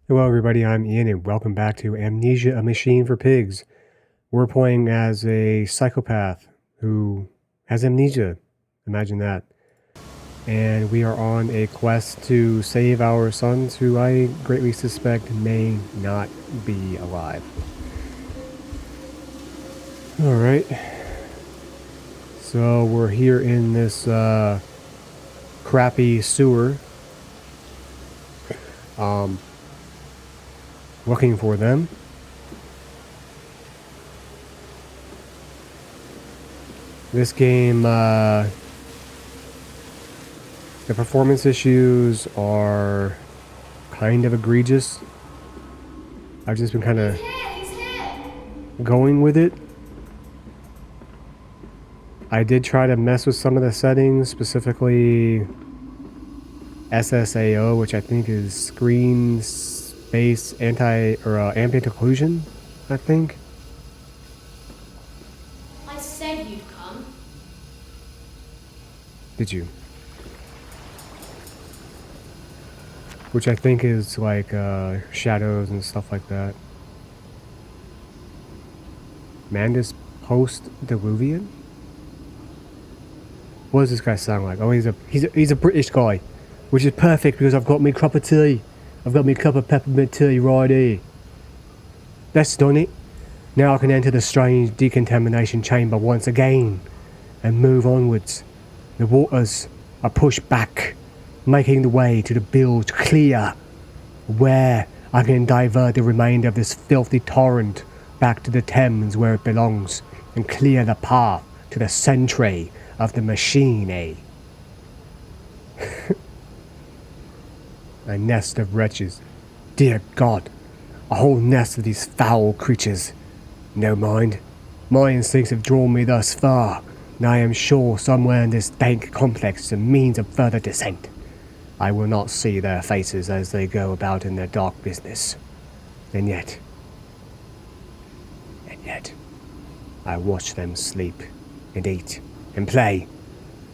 Hello, everybody. I'm Ian, and welcome back to Amnesia: A Machine for Pigs. We're playing as a psychopath who has amnesia. Imagine that. And we are on a quest to save our sons, who I greatly suspect may not be alive. Alright. So we're here in this crappy sewer. Looking for them. This game, the performance issues are kind of egregious. I've just been kind of going with it. I did try to mess with some of the settings, specifically SSAO, which I think is screen space ambient occlusion, I think. I said you'd come. Did you? Which I think is like shadows and stuff like that. Mandus post-diluvian? What does this guy sound like? Oh, he's a British guy, which is perfect because I've got me cup of tea. I've got me cup of peppermint tea right here. That's done it. Now I can enter the strange decontamination chamber once again and move onwards. The waters are pushed back, making the way to the bilge clear, where I can divert the remainder of this filthy torrent back to the Thames where it belongs and clear the path to the sentry of the machine, eh? A nest of wretches. Dear God, a whole nest of these foul creatures. No mind. My instincts have drawn me thus far, and I am sure somewhere in this dank complex is a means of further descent. I will not see their faces as they go about in their dark business. And yet, I watch them sleep, and eat, and play,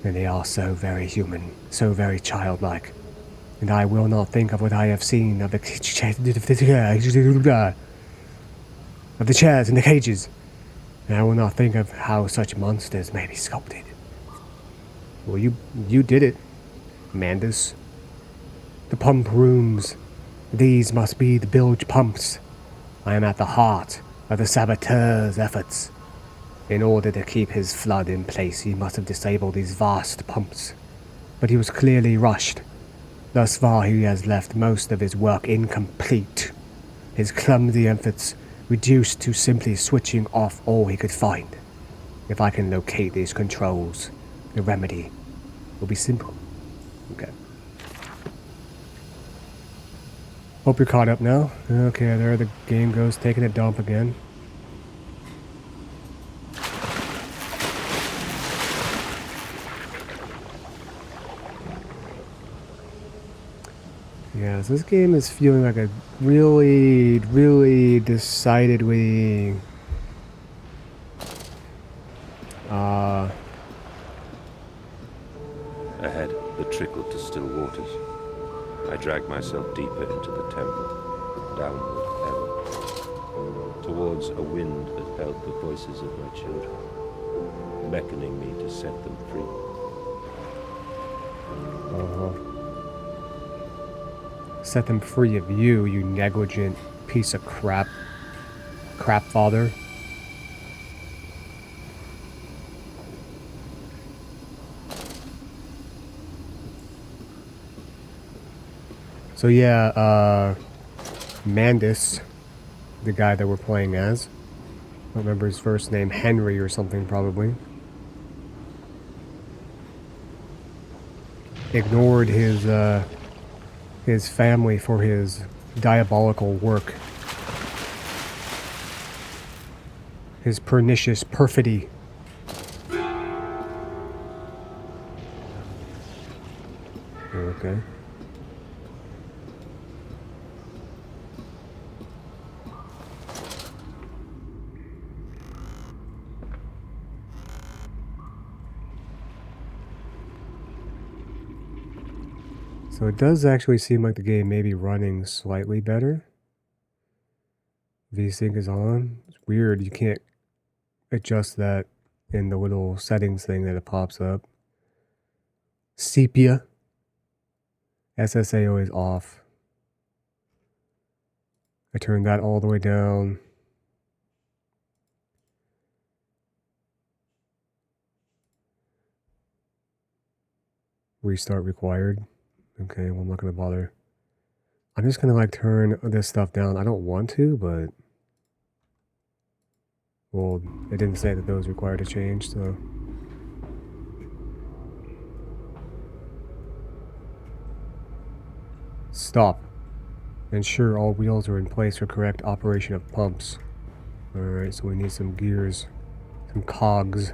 and they are so very human, so very childlike. And I will not think of what I have seen of the chairs and the cages. And I will not think of how such monsters may be sculpted. Well, you did it, Mandus. The pump rooms. These must be the bilge pumps. I am at the heart of the saboteur's efforts. In order to keep his flood in place, he must have disabled these vast pumps. But he was clearly rushed. Thus far, he has left most of his work incomplete. His clumsy efforts reduced to simply switching off all he could find. If I can locate these controls, the remedy will be simple. Okay. Hope you're caught up now. Okay, there the game goes, taking a dump again. Yes, this game is feeling like a really decidedly Ahead, the trickle to still waters. I dragged myself deeper into the temple, downward ever, towards a wind that held the voices of my children, beckoning me to set them free. Set them free of you, you negligent piece of crap. Crap father. So yeah, Mandus, the guy that we're playing as. I don't remember his first name, Henry or something probably. Ignored his family for his diabolical work. His pernicious perfidy. Okay. So it does actually seem like the game may be running slightly better. VSync is on. It's weird, you can't adjust that in the little settings thing that it pops up. Sepia. SSAO is off. I turned that all the way down. Restart required. Okay, well, I'm not gonna bother. I'm just gonna like turn this stuff down. I don't want to, but well, it didn't say that those required to change, so. Stop. Ensure all wheels are in place for correct operation of pumps. Alright, so we need some gears. Some cogs.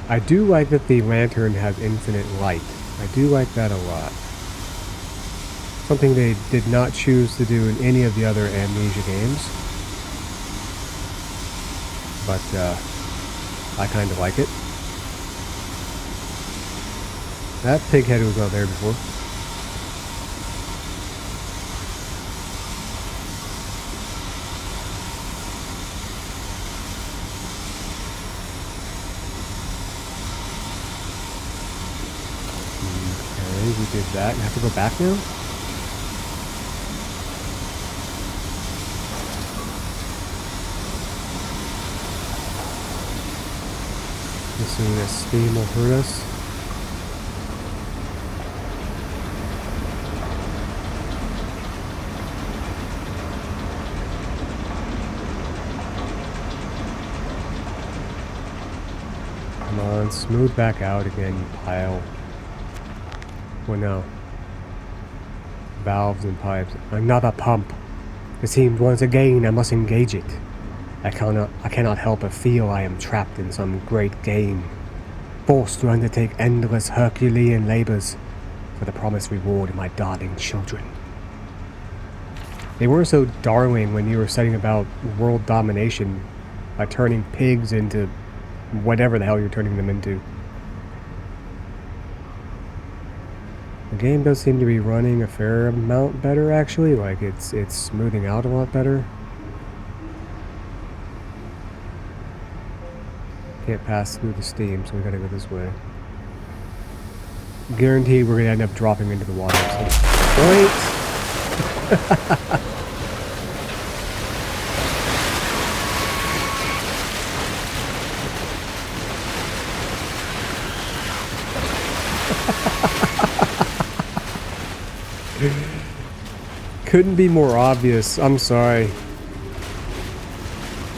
I do like that the lantern has infinite light. I do like that a lot. Something they did not choose to do in any of the other Amnesia games. But, I kind of like it. That pig head was not there before. Okay, we did that. I have to go back now? Assuming that steam will hurt us. Come on, smooth back out again, you pile. What now? Valves and pipes. Another pump. It seems once again I must engage it. I cannot help but feel I am trapped in some great game, forced to undertake endless Herculean labors for the promised reward of my darling children. They weren't so darling when you were setting about world domination by turning pigs into whatever the hell you're turning them into. The game does seem to be running a fair amount better, actually. Like, it's smoothing out a lot better. Can't pass through the steam, so we gotta go this way. Guaranteed we're gonna end up dropping into the water. So. Wait! Couldn't be more obvious. I'm sorry.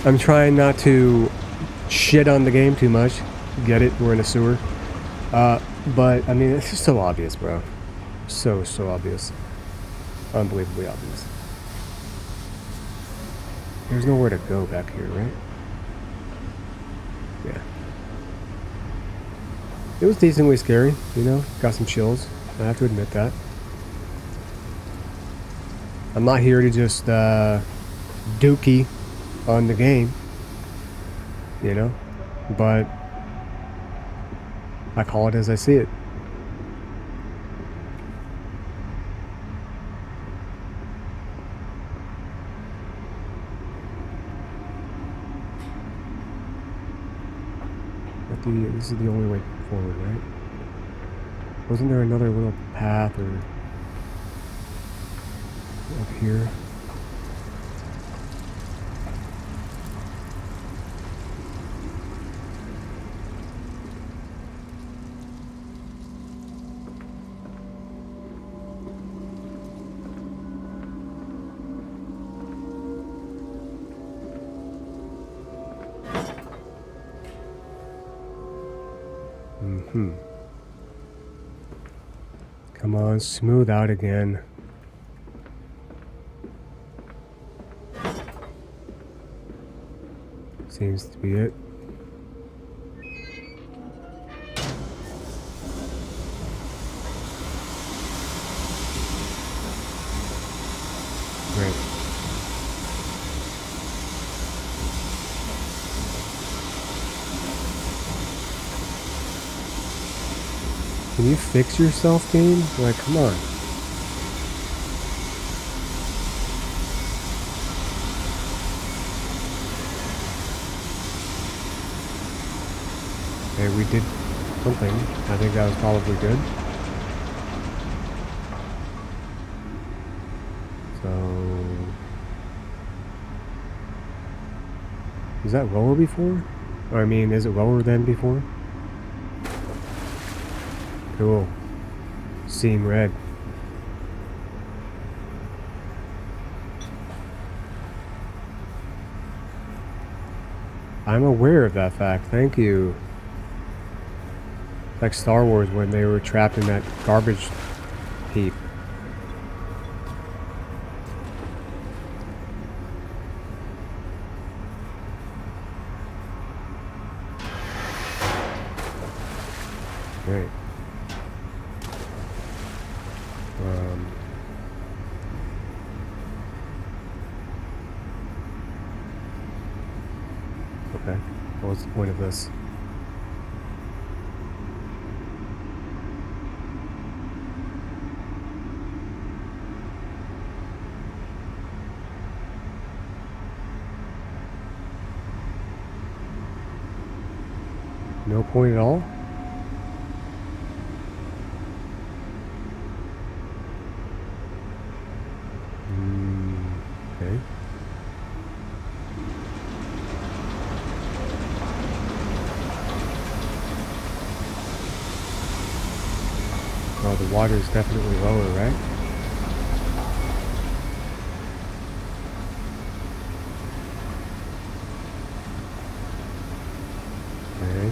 I'm trying not to shit on the game too much. Get it? We're in a sewer. But, I mean, it's just so obvious, bro. So obvious. Unbelievably obvious. There's nowhere to go back here, right? Yeah. It was decently scary, you know? Got some chills. I have to admit that. I'm not here to just, dookie on the game. You know? But I call it as I see it. This is the only way forward, right? Wasn't there another little path or up here? Come on, smooth out again. Seems to be it. Can you fix yourself, game? Like, come on. Okay, we did something. I think that was probably good. So... is that lower before? Or, I mean, is it lower than before? Cool. Seeing red. I'm aware of that fact, thank you. Like Star Wars when they were trapped in that garbage heap. Right. Okay. What's the point of this? No point at all? Okay. Oh, the water is definitely lower, right? Okay.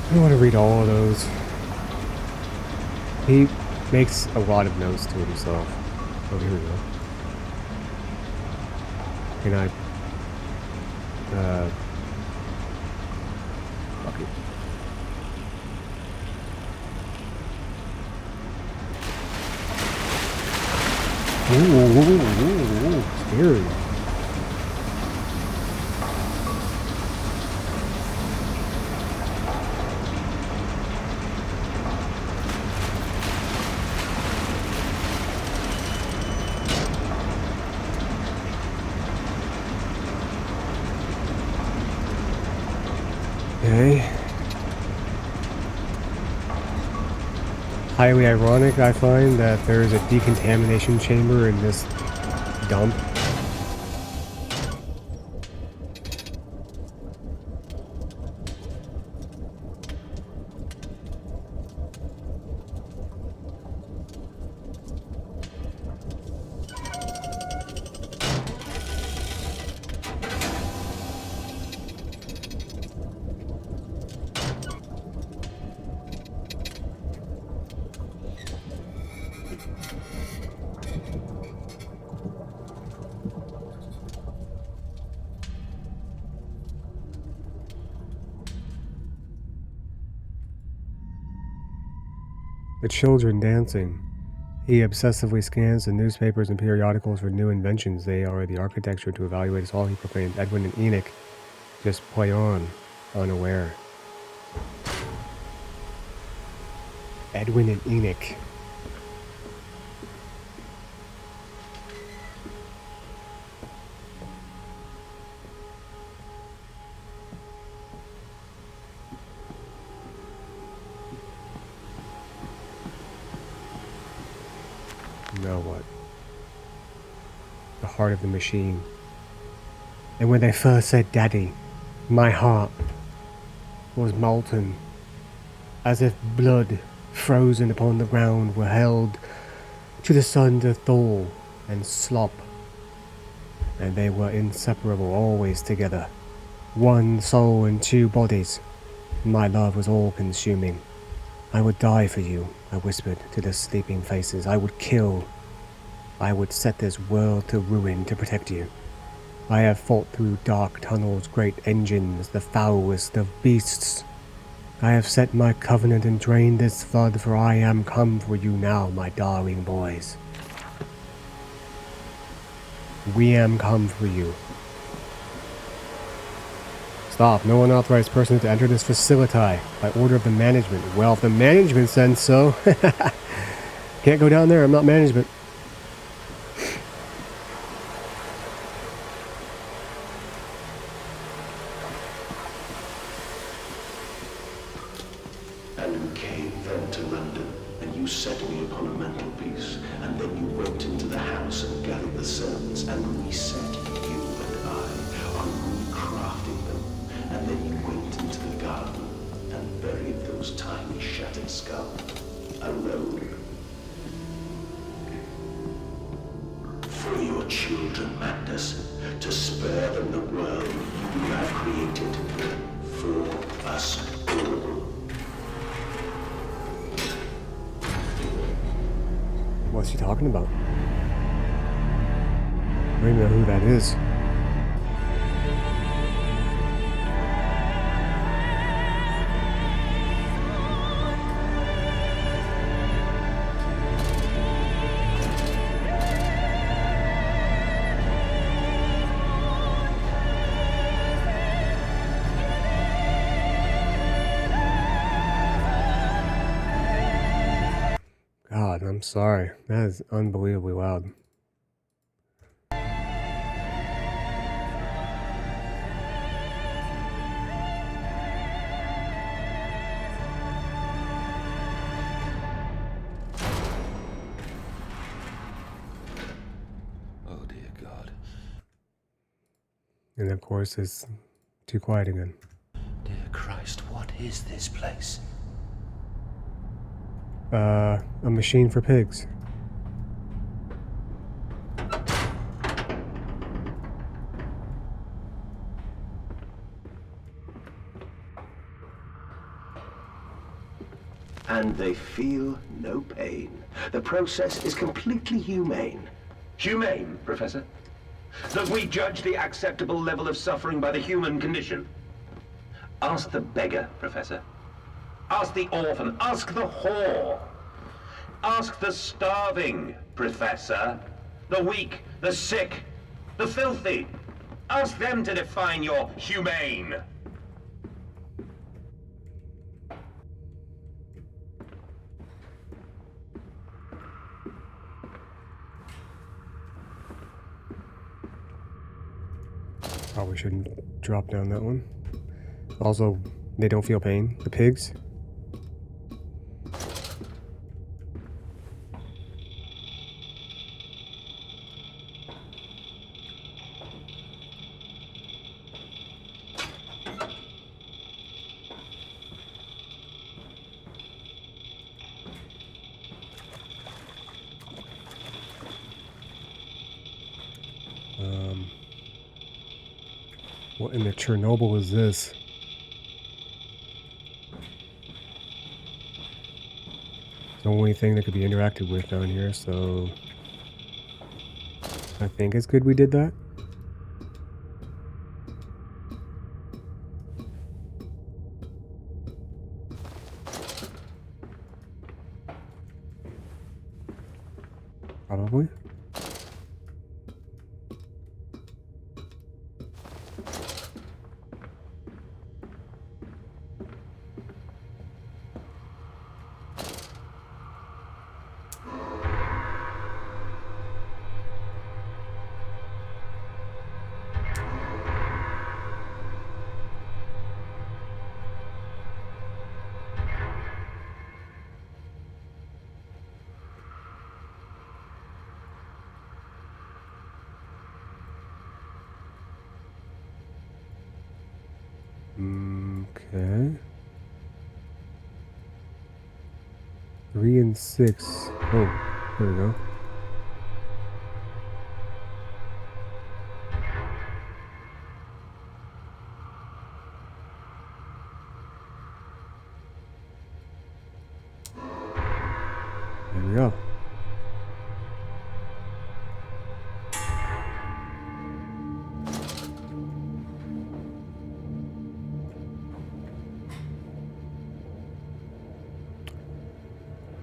I don't want to read all of those. He makes a lot of notes to himself. Oh, here we go. Can I... fuck it. Ooh, scary. Okay. Highly ironic, I find, that there's a decontamination chamber in this dump. The children dancing. He obsessively scans the newspapers and periodicals for new inventions. They are the architecture to evaluate us all, he proclaimed. Edwin and Enoch just play on, unaware. Edwin and Enoch. Now what? The heart of the machine. And when they first said daddy, my heart was molten, as if blood frozen upon the ground were held to the sun to thaw and slop. And they were inseparable, always together. One soul and two bodies. My love was all-consuming. I would die for you, I whispered to the sleeping faces. I would kill. I would set this world to ruin to protect you. I have fought through dark tunnels, great engines, the foulest of beasts. I have set my covenant and drained this flood, for I am come for you now, my darling boys. We am come for you. Stop. No unauthorized person to enter this facility by order of the management. Well, if the management said so. Can't go down there. I'm not management. And we came then to London, and you set me upon a mantelpiece, and then you went into the house and gathered the servants, and reset you and I on recrafting them, and then you went into the garden and buried those tiny shattered skulls alone. For your children, Magnus, to spare them the world you have created for us all. What's he talking about? I don't even know who that is. God, I'm sorry. That is unbelievably loud. Oh dear God. And of course, it's too quiet again. Dear Christ, what is this place? A machine for pigs. And they feel no pain. The process is completely humane. Humane, Professor? That we judge the acceptable level of suffering by the human condition? Ask the beggar, Professor. Ask the orphan. Ask the whore. Ask the starving, Professor. The weak, the sick, the filthy. Ask them to define your humane. Probably shouldn't drop down that one. Also, they don't feel pain. The pigs. What in the Chernobyl is this? It's the only thing that could be interacted with down here, so I think it's good we did that. Probably. Okay. 3 and 6. Oh, there we go. There we go.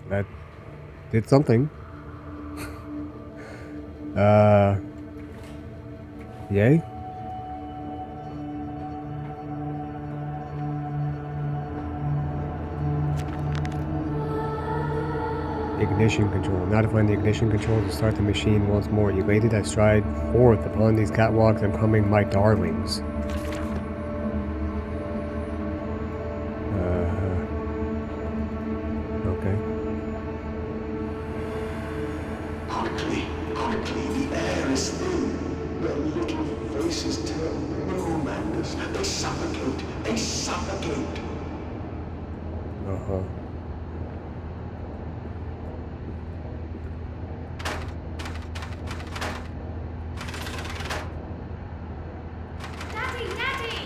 That did something. Yay? ignition control. Now to find the ignition control to start the machine once more. Elated, I stride forth upon these catwalks and coming my darlings. Okay. Quickly, quickly, the air is thin. Their little faces tell. No, Mandus, they suffocate. They suffocate. Uh-huh. Daddy, Daddy!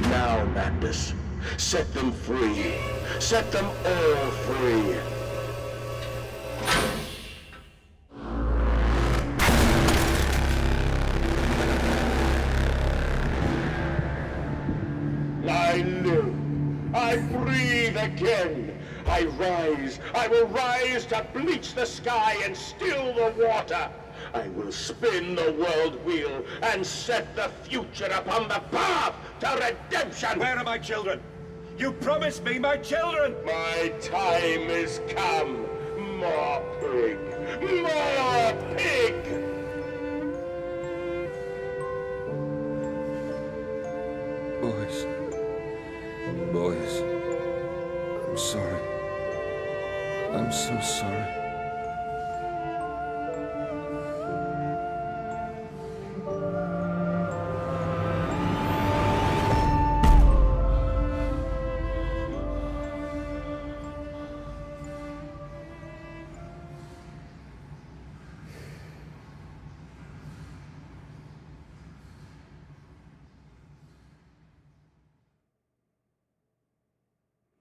Now, Mandus, set them free. Set them all free. I live. I breathe again. I rise. I will rise to bleach the sky and still the water. I will spin the world wheel and set the future upon the path to redemption. Where are my children? You promised me my children! My time is come. More pig. More pig. Boys. Boys. I'm sorry. I'm so sorry.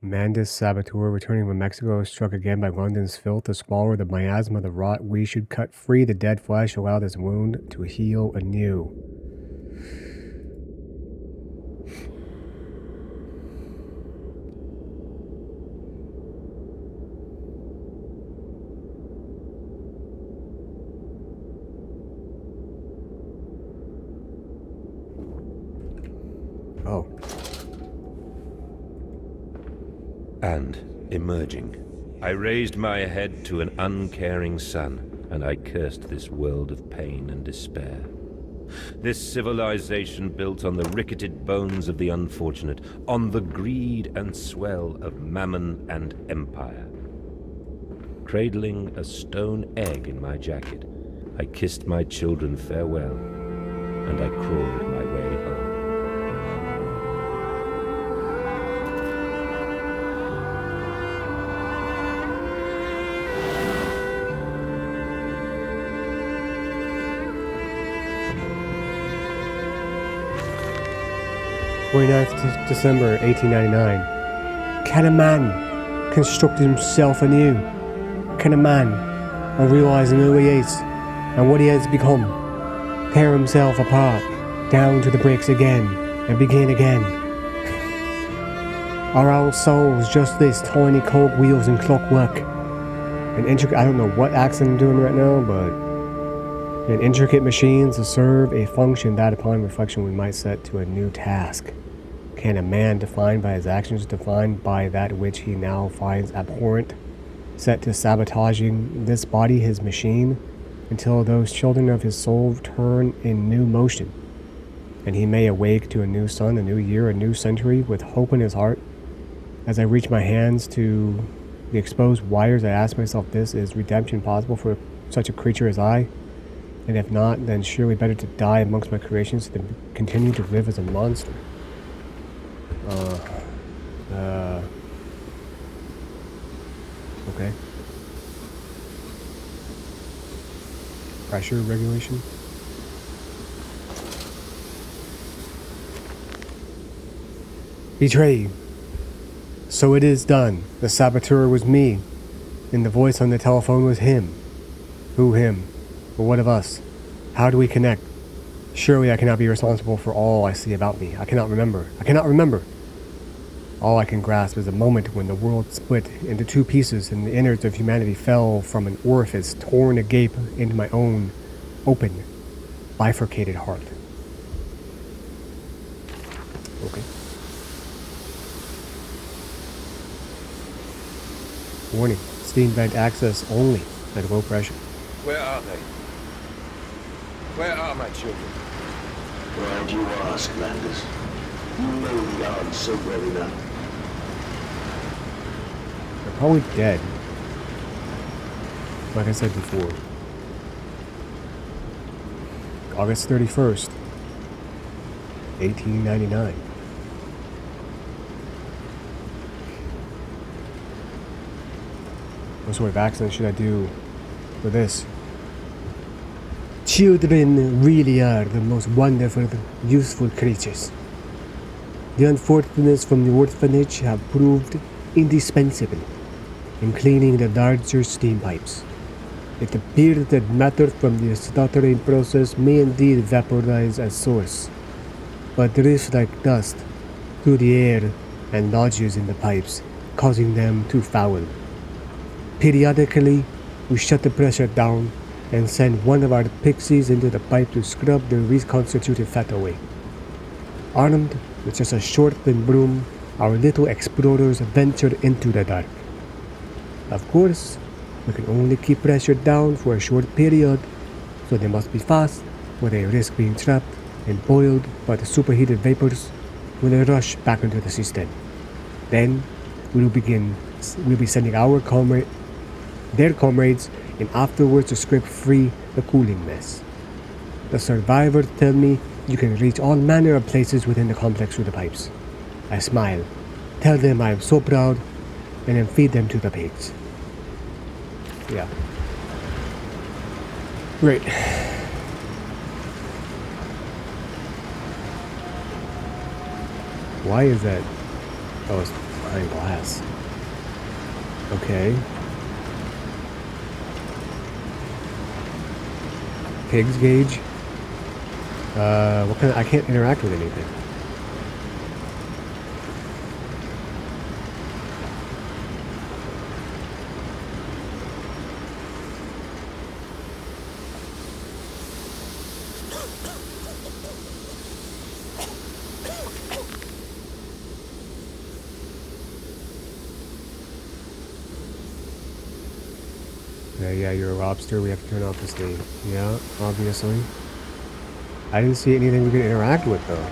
Mandus Saboteur, returning from Mexico, struck again by London's filth, to swallow the miasma, the rot. We should cut free the dead flesh, allow this wound to heal anew. Oh. And, emerging, I raised my head to an uncaring sun, and I cursed this world of pain and despair. This civilization built on the ricketed bones of the unfortunate, on the greed and swell of mammon and empire. Cradling a stone egg in my jacket, I kissed my children farewell, and I crawled my way home. 29th December 1899. Can a man construct himself anew? Can a man, on realizing who he is and what he has become, tear himself apart, down to the bricks again, and begin again? Are our souls just this tiny cog wheels and clockwork? An intricate, I don't know what accent I'm doing right now, but an intricate machines to serve a function that upon reflection we might set to a new task. Can a man, defined by his actions, defined by that which he now finds abhorrent, set to sabotaging this body, his machine, until those children of his soul turn in new motion, and he may awake to a new sun, a new year, a new century, with hope in his heart? As I reach my hands to the exposed wires, I ask myself, this is redemption possible for such a creature as I? And if not, then surely better to die amongst my creations than continue to live as a monster. Okay. Pressure regulation. Betrayed. So it is done. The saboteur was me, and the voice on the telephone was him. Who him? But what of us? How do we connect? Surely I cannot be responsible for all I see about me. I cannot remember. I cannot remember. All I can grasp is a moment when the world split into two pieces and the innards of humanity fell from an orifice torn agape into my own open, bifurcated heart. Okay. Warning, steam vent access only at low pressure. Where are they? Where are my children? Glad you asked, Landis. You know the answer well enough. They're probably dead. Like I said before. August 31st, 1899. What sort of accent should I do for this? Children really are the most wonderful, useful creatures. The unfortunates from the orphanage have proved indispensable in cleaning the larger steam pipes. It appears that matter from the stuttering process may indeed vaporize at source, but drifts like dust through the air and lodges in the pipes, causing them to foul. Periodically, we shut the pressure down and send one of our pixies into the pipe to scrub the reconstituted fat away. Armed with just a short thin broom, our little explorers venture into the dark. Of course, we can only keep pressure down for a short period, so they must be fast, or they risk being trapped and boiled by the superheated vapors when they rush back into the system. Then we'll be sending their comrades, and afterwards to scrape free the cooling mess. The survivors tell me you can reach all manner of places within the complex through the pipes. I smile, tell them I am so proud, and then feed them to the pigs. Yeah. Great. Why is that? Oh, it's behind glass. Okay. Pigs gauge. What kind of, I can't interact with anything. Yeah, you're a lobster. We have to turn off this thing. Yeah, obviously. I didn't see anything we could interact with, though.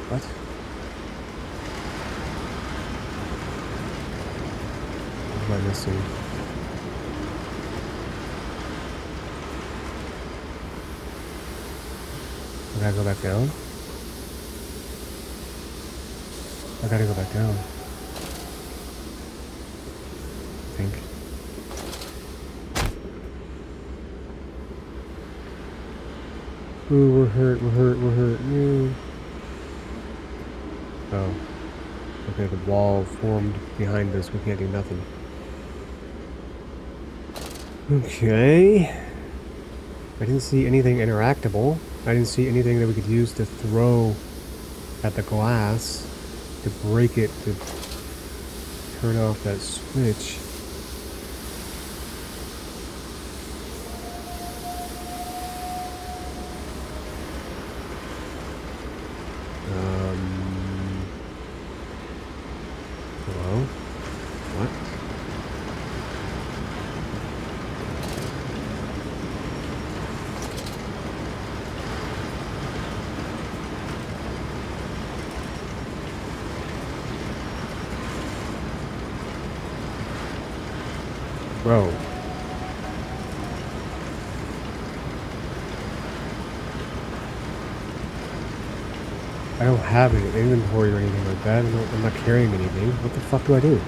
What? What am I missing? I gotta go back down? I gotta go back down. I think. Ooh, we're hurt. Yeah. Oh. Okay, the wall formed behind us. We can't do nothing. Okay. I didn't see anything interactable. I didn't see anything that we could use to throw at the glass to break it, to turn off that switch. Hello? What? Bro. I don't have any inventory or anything like that. I'm not carrying anything. What the fuck do I do?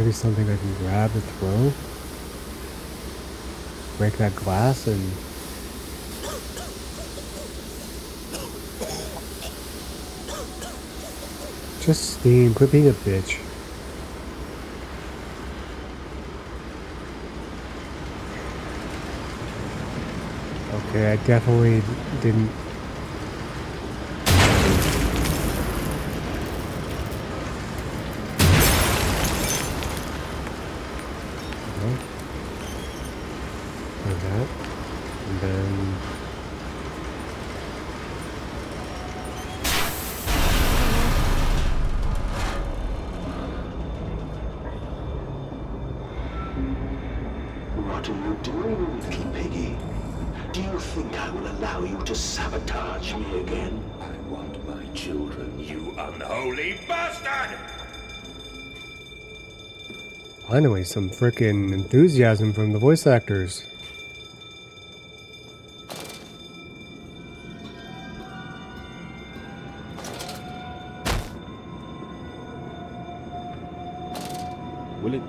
Maybe something I can grab and throw? Break that glass and... Just steam, quit being a bitch. Okay, I definitely didn't... Like that. And then... What are you doing, little piggy? Do you think I will allow you to sabotage me again? I want my children, you unholy bastard! Finally, some frickin' enthusiasm from the voice actors. Will it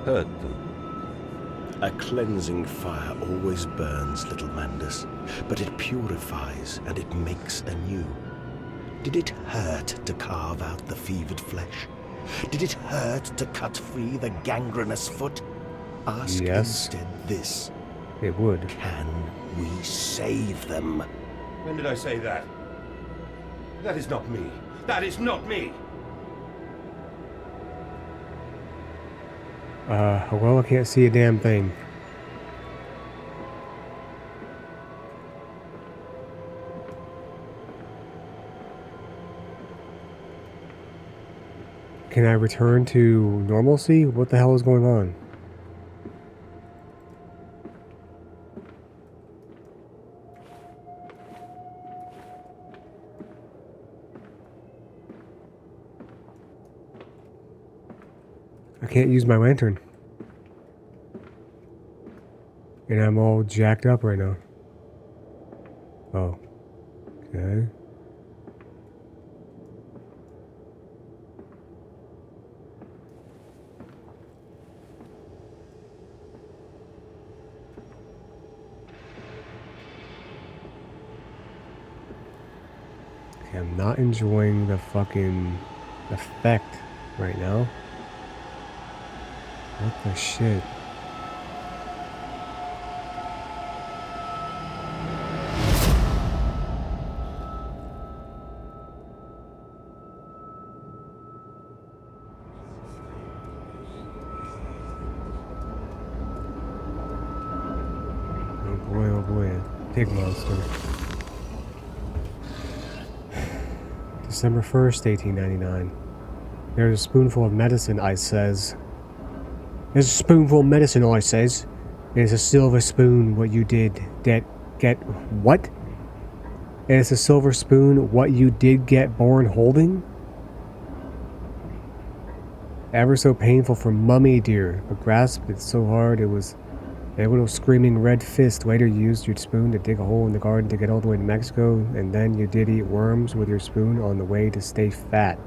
hurt them? A cleansing fire always burns, little Mandus, but it purifies and it makes anew. Did it hurt to carve out the fevered flesh? Did it hurt to cut free the gangrenous foot? Ask Yes. instead this. It would. Can we save them? When did I say that? That is not me. That is not me! Well, I can't see a damn thing. Can I return to normalcy? What the hell is going on? I can't use my lantern. And I'm all jacked up right now. Oh. Okay. Okay, I'm not enjoying the fucking effect right now. What the shit? Oh boy, a pig monster. December 1st, 1899. There's a spoonful of medicine, I says. There's a spoonful of medicine, I says. It's a silver spoon, what you did get what? And it's a silver spoon, what you did get born holding? Ever so painful for Mummy, dear, but grasped it so hard it was a little screaming red fist. Later you used your spoon to dig a hole in the garden to get all the way to Mexico, and then you did eat worms with your spoon on the way to stay fat.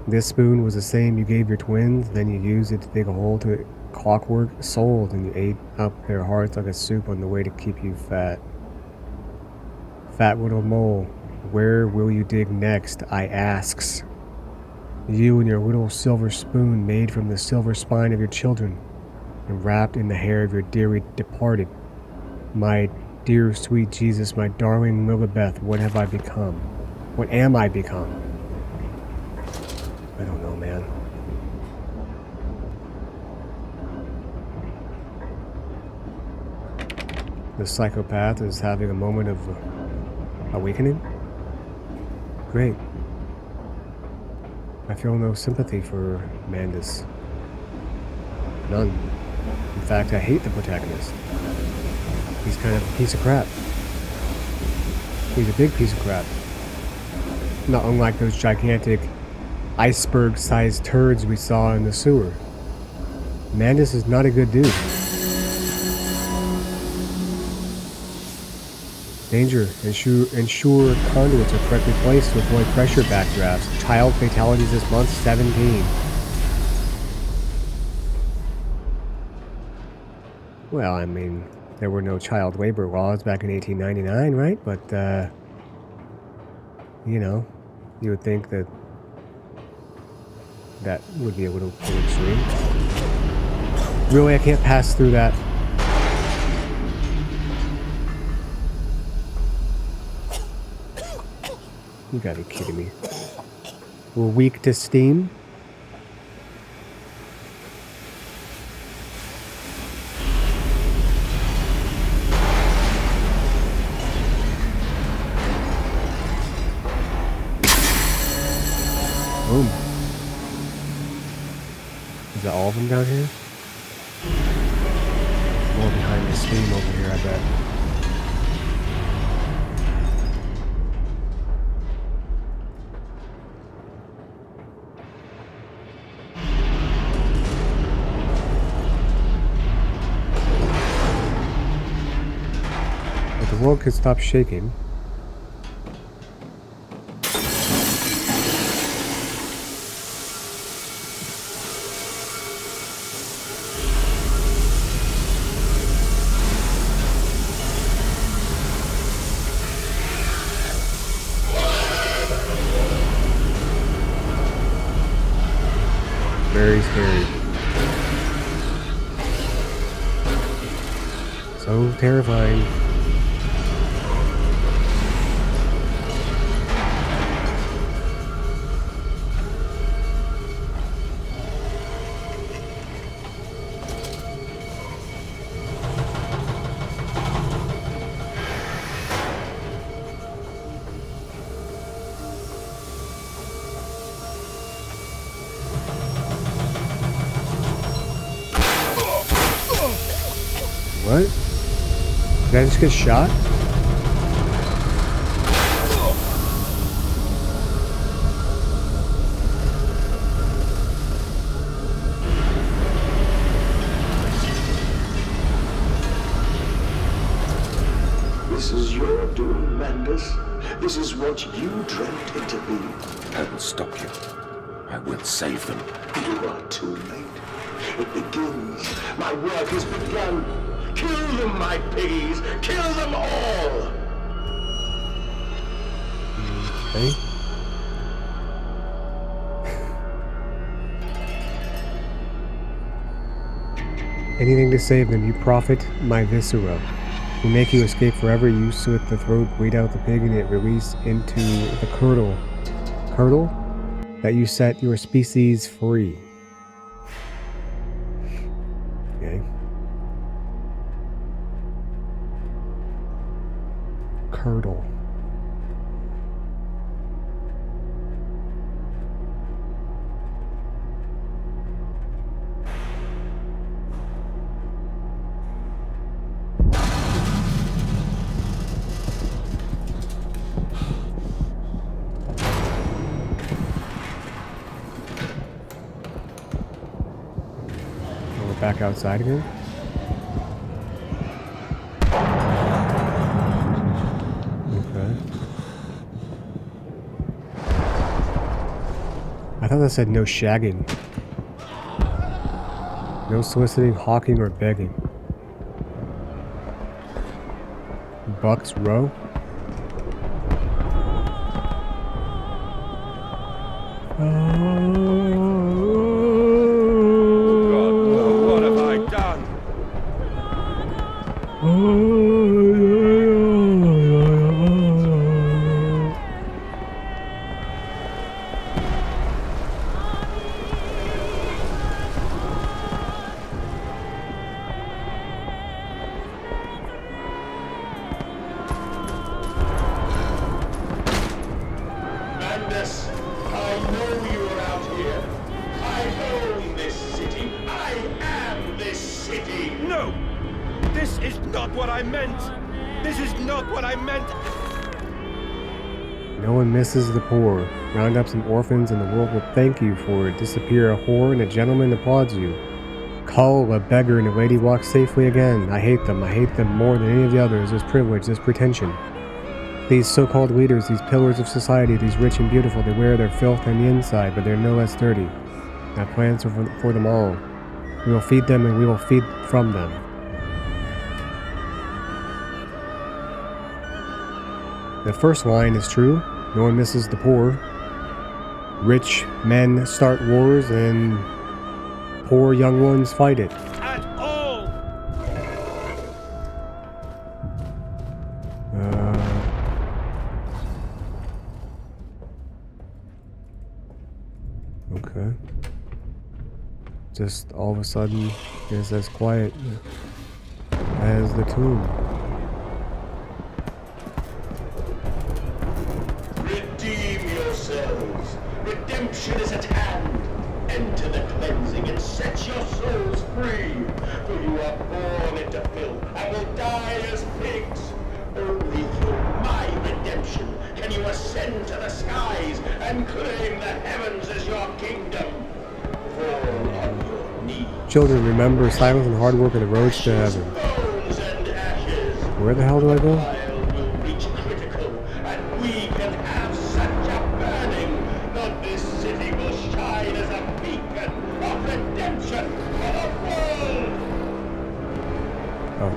This spoon was the same you gave your twins, then you used it to dig a hole to clockwork souls, and you ate up their hearts like a soup on the way to keep you fat. Fat little mole, where will you dig next, I asks. You and your little silver spoon made from the silver spine of your children, and wrapped in the hair of your dearly departed. My dear sweet Jesus, my darling Lilibeth, what have I become? What am I become? I don't know, man. The psychopath is having a moment of awakening? Great. I feel no sympathy for Mandus. None. In fact, I hate the protagonist. He's kind of a piece of crap. He's a big piece of crap. Not unlike those gigantic iceberg-sized turds we saw in the sewer. Mandus is not a good dude. Danger. Ensure conduits are correctly placed to avoid pressure backdrafts. Child fatalities this month, 17. Well, I mean, there were no child labor laws back in 1899, right? But, you know, you would think that that would be a little extreme. Really, I can't pass through that. You gotta be kidding me. We're weak to steam? Boom. Is that all of them down here? More behind the steam over here, I bet. But the world could stop shaking. Very scary. So terrifying. What? Did I just get shot? This is your doom, Mandus. This is what you dreamt it to be. I will stop you. I will save them. You are too late. It begins. My work has begun. Kill them, my piggies! Kill them all! Okay. Anything to save them, you profit my viscera. We make you escape forever, you slit the throat, bleed out the pig, and it release into the curdle. Curdle? That you set your species free. Okay. Curdle. We're back outside again. I thought that said no shagging. No soliciting, hawking, or begging. Bucks Row? God, what have I done? Mandus, I know you are out here. I own this city. I am this city. No! This is not what I meant! This is not what I meant! No one misses the poor. Round up some orphans and the world will thank you for it. Disappear a whore and a gentleman applauds you. Cull a beggar and a lady walks safely again. I hate them. I hate them more than any of the others. This privilege, this pretension. These so-called leaders, these pillars of society, these rich and beautiful, they wear their filth on the inside, but they're no less dirty. Our plans are for them all. We will feed them and we will feed from them. The first line is true. No one misses the poor. Rich men start wars and poor young ones fight it. At all! Okay. Just all of a sudden, it's as quiet as the tomb. Redeem yourselves. Redemption is at hand. Enter the cleansing and set your souls free. For you are born into filth and will die as pigs. Only through my redemption can you ascend to the skies and claim the heavens as your kingdom. Fall on your knees. Children, remember, silence and hard work are the roads to heaven. Bones and ashes. Where the hell do I go? While will reach critical, and we can have such a burning that this city will shine as a beacon of redemption for the world. Oh.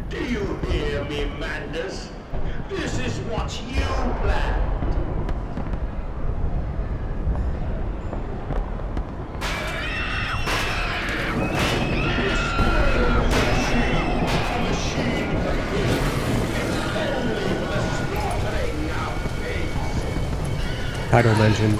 Do you hear me, Mandus? This is what you planned. A machine for good. It's only for the slaughtering of pigs. Title mentioned.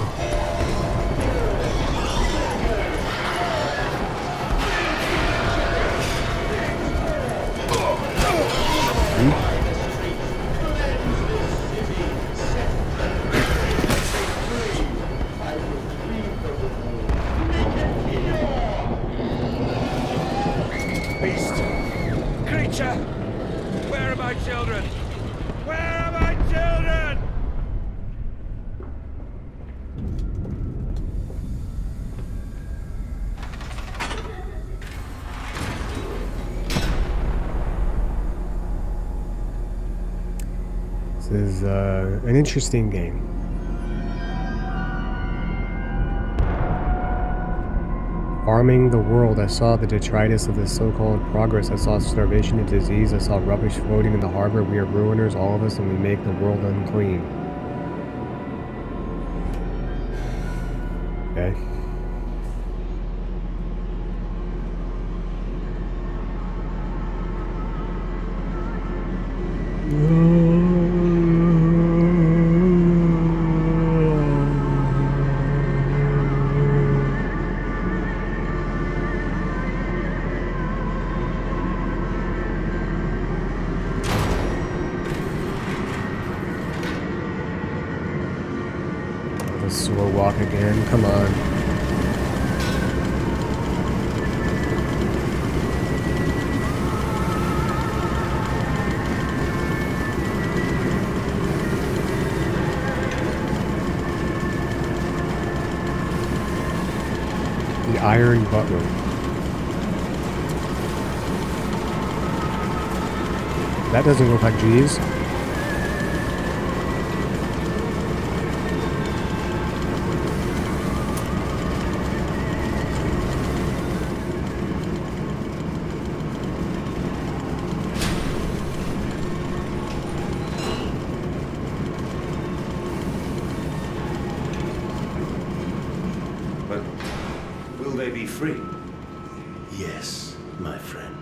Beast! Creature! Where are my children? Where are my children? This is an interesting game. Farming the world, I saw the detritus of this so-called progress. I saw starvation and disease. I saw rubbish floating in the harbor. We are ruiners, all of us, and we make the world unclean. Okay. The slow walk again, come on. The Iron Butler. That doesn't look like G's. But will they be free? Yes, my friend.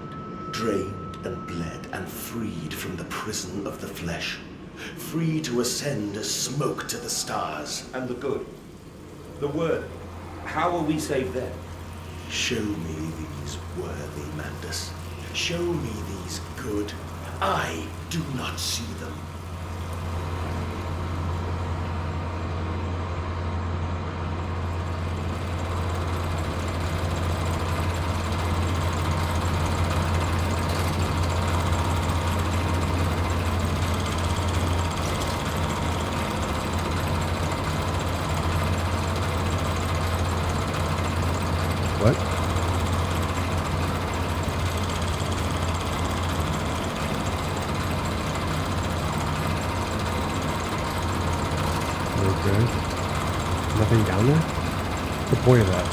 Drained and bled and freed from the prison of the flesh. Free to ascend as smoke to the stars. And the good? The word? How will we save them? Show me these worthy, Mandus. Show me these good. I do not see them. What? Okay. Nothing down there? What's the point of that?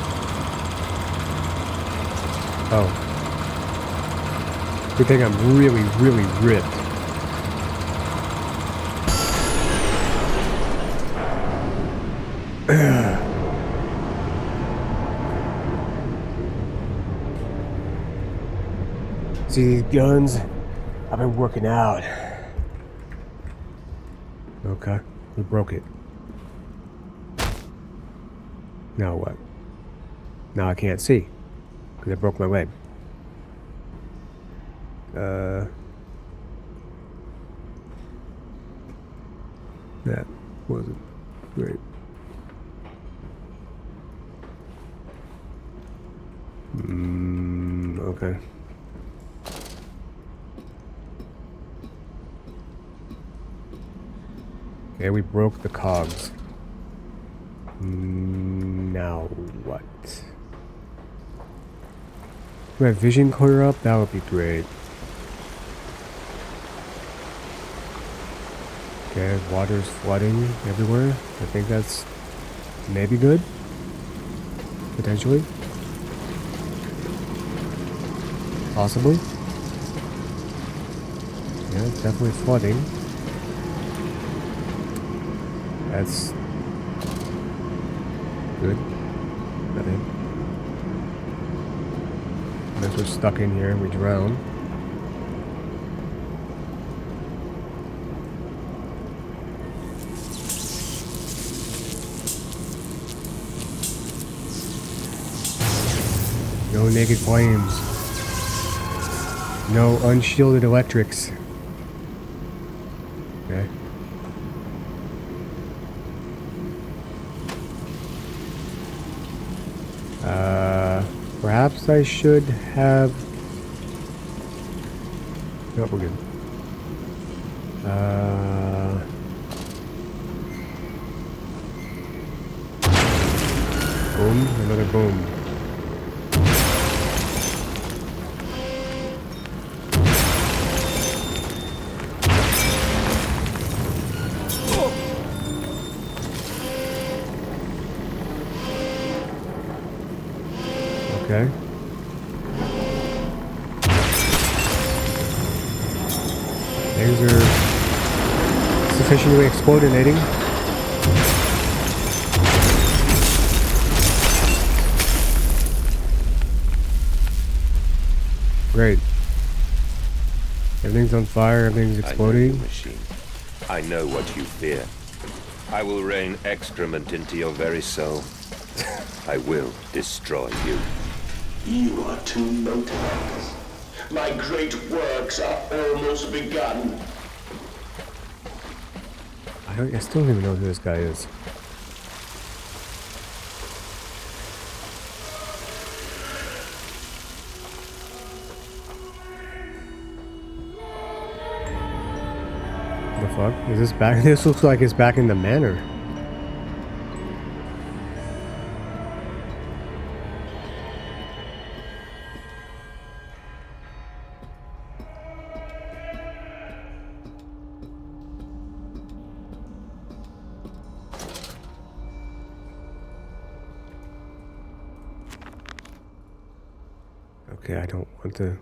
Oh. Good thing I'm really, really ripped. See these guns? I've been working out. Okay, we broke it. Now what? Now I can't see because I broke my leg. That wasn't great. Okay. Okay, we broke the cogs. Now what? My vision clear up? That would be great. Okay, water's flooding everywhere. I think that's maybe good. Potentially. Possibly. Yeah, it's definitely flooding. That's good. Nothing. Unless we're stuck in here and we drown. No naked flames. No unshielded electrics. Okay. Perhaps I should have... No, we're good. Boom, another boom. Okay. Things are sufficiently explodinating. Great. Everything's on fire, everything's exploding. I know you, machine. I know what you fear. I will rain excrement into your very soul. I will destroy you. You are too motivated. My great works are almost begun. I still don't even know who this guy is. The fuck? Is this back? This looks like it's back in the manor. Okay, I don't want to.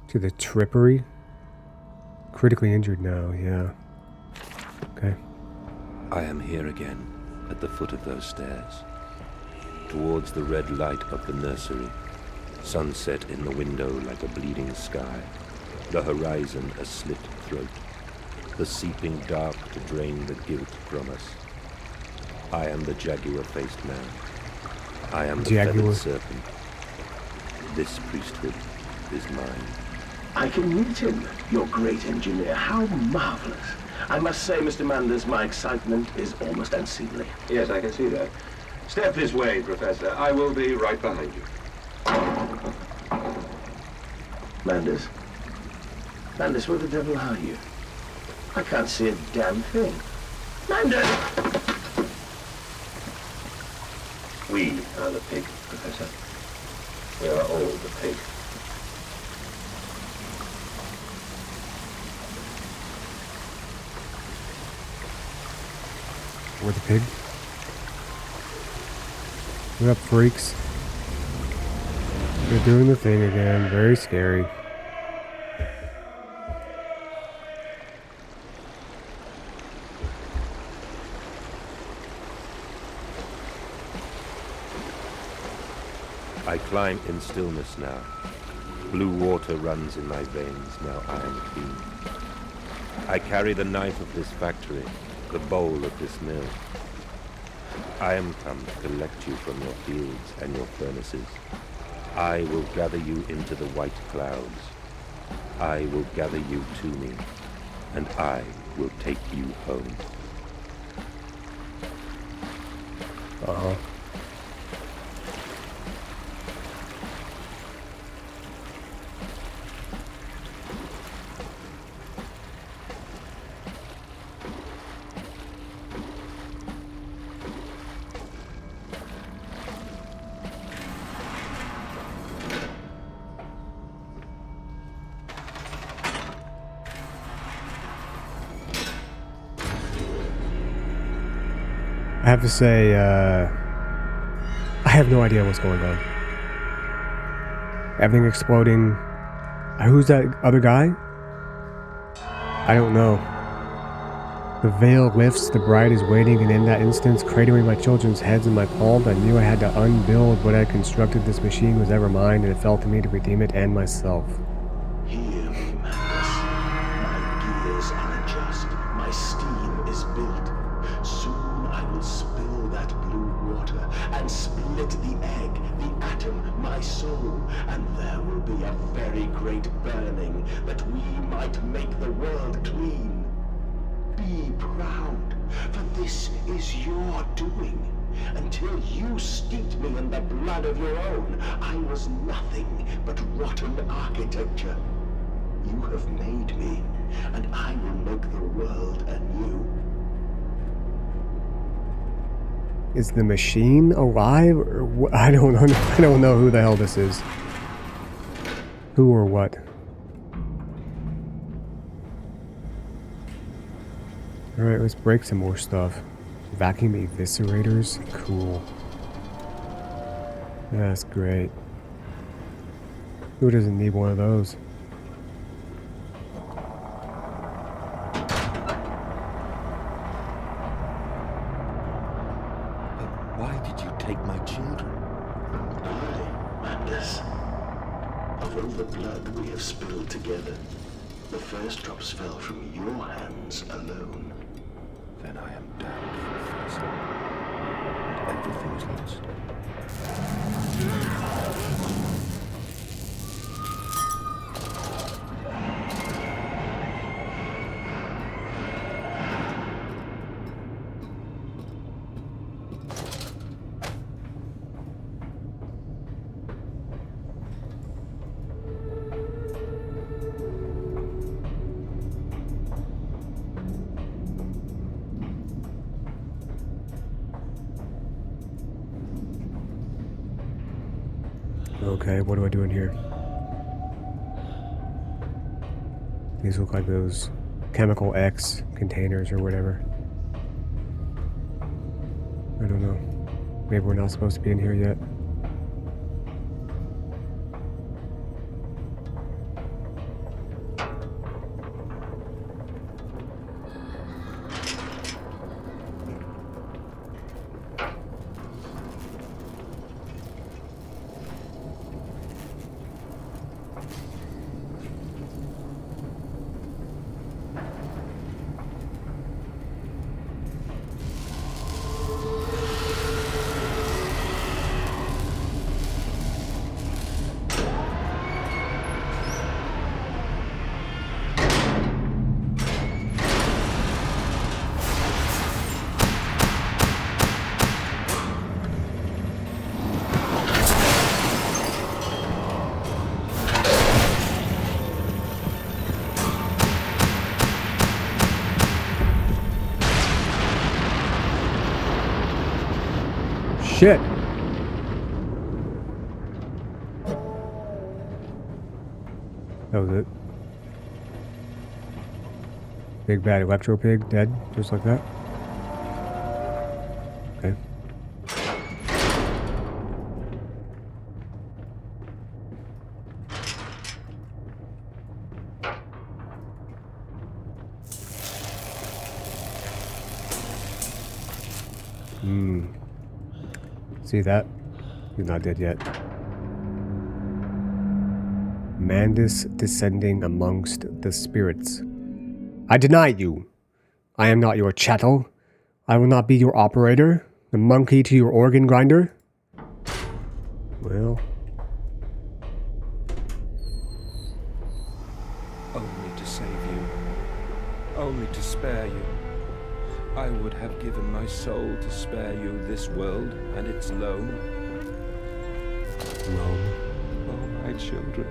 To the trippery? Critically injured now, yeah. Okay. I am here again, at the foot of those stairs. Towards the red light of the nursery. Sunset in the window like a bleeding sky. The horizon a slit throat. The seeping dark to drain the guilt from us. I am the jaguar-faced man. I am the feathered serpent. This priesthood is mine. I can meet him, your great engineer. How marvelous. I must say, Mr. Manders, my excitement is almost unseemly. Yes, I can see that. Step this way, Professor. I will be right behind you. Manders, Landis, where the devil are you? I can't see a damn thing. Landis! We are the pig, Professor. We are all the pig. We're the pig. What up, freaks? They're doing the thing again. Very scary. I climb in stillness now. Blue water runs in my veins, now I am clean. I carry the knife of this factory, the bowl of this mill. I am come to collect you from your fields and your furnaces. I will gather you into the white clouds. I will gather you to me, and I will take you home. Uh-huh. I have to say, I have no idea what's going on. Everything exploding. Who's that other guy? I don't know. The veil lifts, the bride is waiting, and in that instance, cradling my children's heads in my palm, I knew I had to unbuild what I constructed. This machine was ever mine, and it fell to me to redeem it and myself. Hear me, Magnus. My gears unadjust. My steam is built. Soon I will spill that blue water and split the egg, the atom, my soul, and there will be a very great burning that we might make the world clean. Be proud, for this is your doing. Until you steeped me in the blood of your own, I was nothing but rotten architecture. You have made me, and I will make the world anew. Is the machine alive? Or what? I don't know. I don't know who the hell this is. Who or what? Alright, let's break some more stuff. Vacuum eviscerators? Cool. That's great. Who doesn't need one of those? But why did you take my children? I, Magnus, of all the blood we have spilled together, the first drops fell from your hands alone. Then I am damned for first, and everything is lost. Okay, what do I do in here? These look like those chemical X containers or whatever. I don't know. Maybe we're not supposed to be in here yet. shit. That was it. Big bad electro pig dead, just like that. Okay. See that? He's not dead yet. Mandus descending amongst the spirits. I deny you. I am not your chattel. I will not be your operator. The monkey to your organ grinder. Well. Only to save you. Only to spare you. I would have given my soul to spare you this world and its loam. Loam. Oh, my children.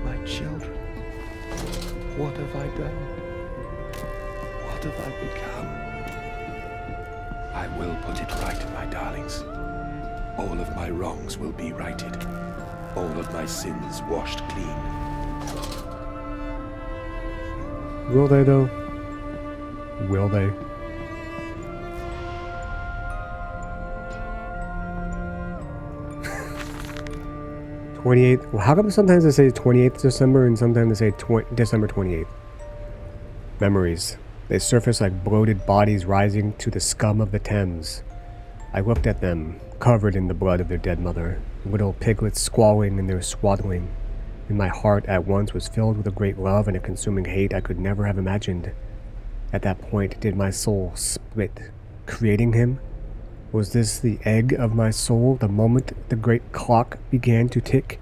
My children. What have I done? What have I become? I will put it right, my darlings. All of my wrongs will be righted. All of my sins washed clean. Will they though? Will they? Well, how come sometimes they say 28th December and sometimes they say December 28th? Memories. They surface like bloated bodies rising to the scum of the Thames. I looked at them, covered in the blood of their dead mother, little piglets squalling in their swaddling, and my heart at once was filled with a great love and a consuming hate I could never have imagined. At that point did my soul split, creating him? Was this the egg of my soul the moment the great clock began to tick?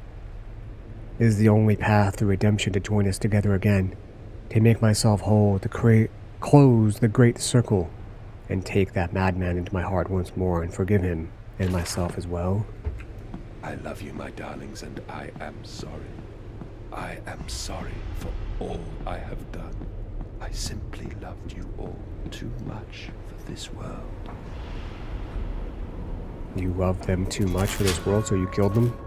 It is the only path to redemption to join us together again, to make myself whole, to close the great circle, and take that madman into my heart once more and forgive him, and myself as well. I love you, my darlings, and I am sorry. I am sorry for all I have done. I simply loved you all too much for this world. You loved them too much for this world, so you killed them?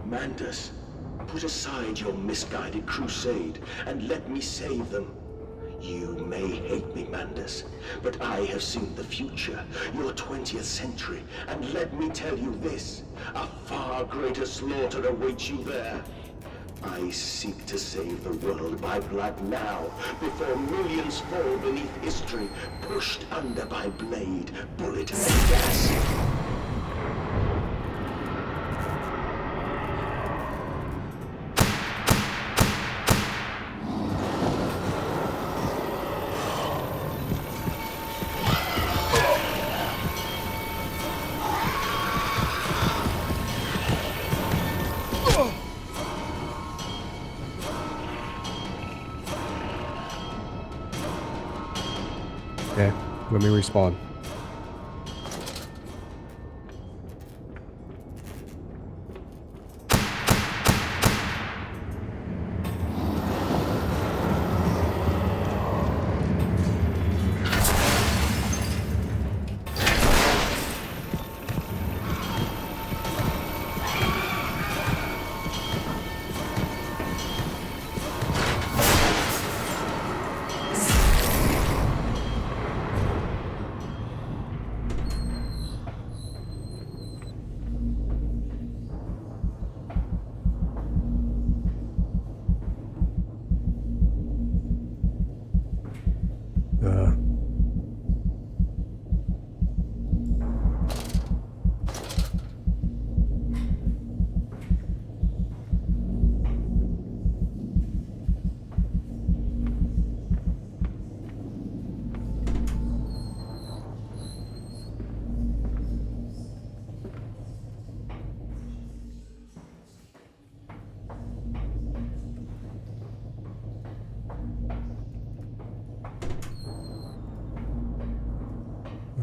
Mandus, put aside your misguided crusade and let me save them. You may hate me, Mandus, but I have seen the future, your 20th century, and let me tell you this, a far greater slaughter awaits you there. I seek to save the world by blood now, before millions fall beneath history, pushed under by blade, bullet, and gas. Okay, let me respawn.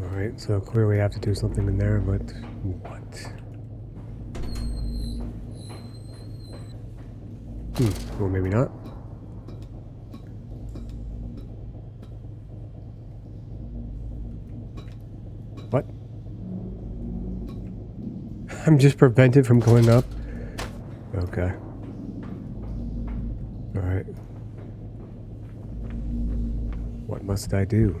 Alright, so clearly I have to do something in there, but what? Or maybe not. What? I'm just prevented from going up? Okay. Alright. What must I do?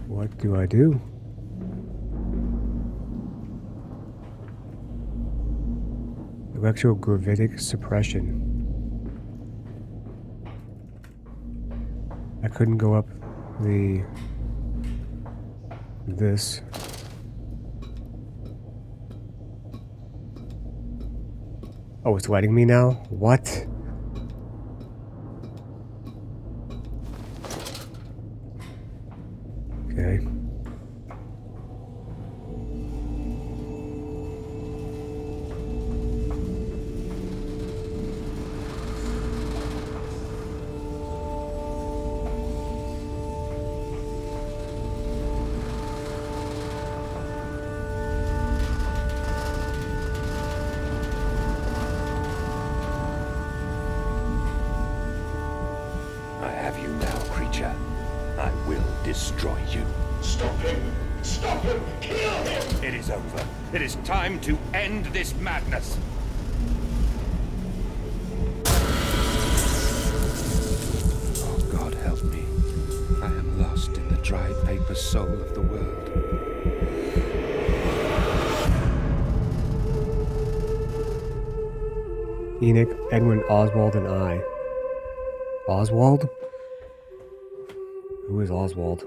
What do I do? Electrogravitic suppression. I couldn't go up this. Oh, it's letting me now? What? Okay. I have you now, creature. I will destroy you. Stop him! Stop him! Kill him! It is over. It is time to end this madness. Oh, God help me. I am lost in the dry paper soul of the world. Enoch, Edwin, Oswald, and I. Oswald? Who is Oswald?